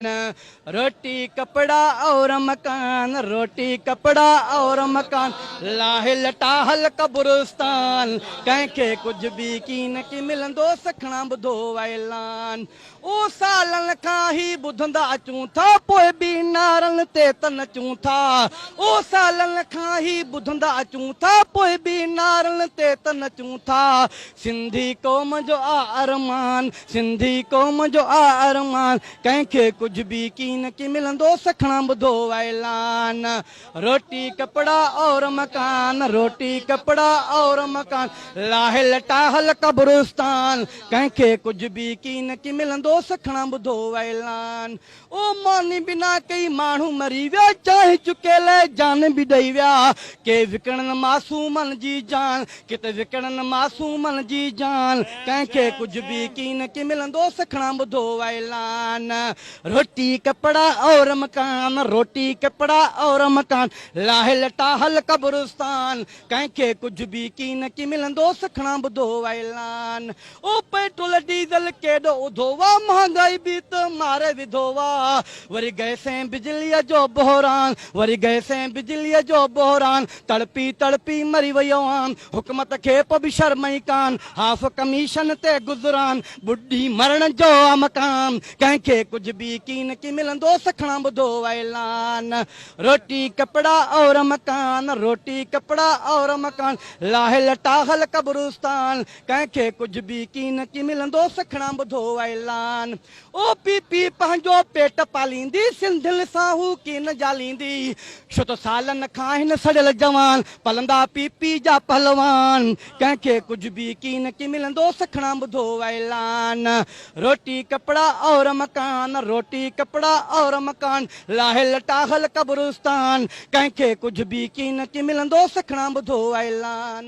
रोटी कपड़ा और मकान, रोटी कपड़ा और मकान, लाहे लटाहल कब्रिस्तान, कंहिंखे कुझु बि कीन की मिलंदो सखणा ॿुधो ऐलान। ओ सालनि खां ही ॿुधंदा अचूं था, पोइ बि नारनि ते त नचूं था। ओ सालनि खां ही ॿुधंदा अचूं था, पोइ बि नारनि ते त नचूं था। सिंधी क़ौम जो आ अरमान, सिंधी क़ौम जो आ अरमान, कंहिंखे कुझु बि कीन की मिलंदो सखणा ॿुधो ऐलान। रोटी कपड़ा और मकान, रोटी कपड़ा और मकान, लाहे लटाहल कब्रिस्तान, कंहिंखे कुझु बि कीन की मिलंदो सखणा ॿुधो ऐलान। ओ मानी बिना कई माण्हू मरी विया, चाहे चुकियल जान बि ॾेई विया। के विकिणनि मासूमनि जी जान, किथे विकिणनि मासूमनि जी जान, कंहिंखे कुझु बि कीन की मिलंदो सखणा ॿुधो ऐलान। रोटी कपड़ा और मकान, रोटी कपड़ा और मकान, लाहे लटाहल कब्रिस्तान, कंहिंखे कुझु बि कीन की मिलंदो सखणा ॿुधो ऐलान। ओ पेट्रोल डीज़ल केॾो उधो वा, महांगाई बि त मारे विधो वा। वरी गैस ऐं बिजलीअ जो बहिरान, वरी गैस ऐं बिजलीअ जो बहिरान, तड़पी तड़पी मरी वियो आन। हुकूमत खे पोइ बि शर्म ई कान, हाफ कमीशन ते गुज़रान, ॿुढी मरण जो आ मकान, कंहिंखे कुझु बि कीन की मिलंदो सखणा ॿुधो ऐलान। रोटी कपड़ा और मकान, रोटी कपड़ा और मकान, लाहे लटाहल कब्रिस्तान, कंहिंखे कुझु बि कीन की मिलंदो सखणा ॿुधो ऐलान। ओ पी पी पंहिंजो पेट पालींदी, सिंधियुनि सां हू कीन जालींदी, छो त सालनि खां हिन सड़ियल जवान, पलंदा पी पी जा पहलवान, कंहिंखे कुझु बि कीन की मिलंदो सखणा ॿुधो ऐलान। रोटी कपड़ा और मकान, रोटी कपड़ा और मकान, लाहे लटाहल कब्रिस्तान, कंहिंखे कुझु बि कीन की मिलंदो सखणा ॿुधो ऐलान।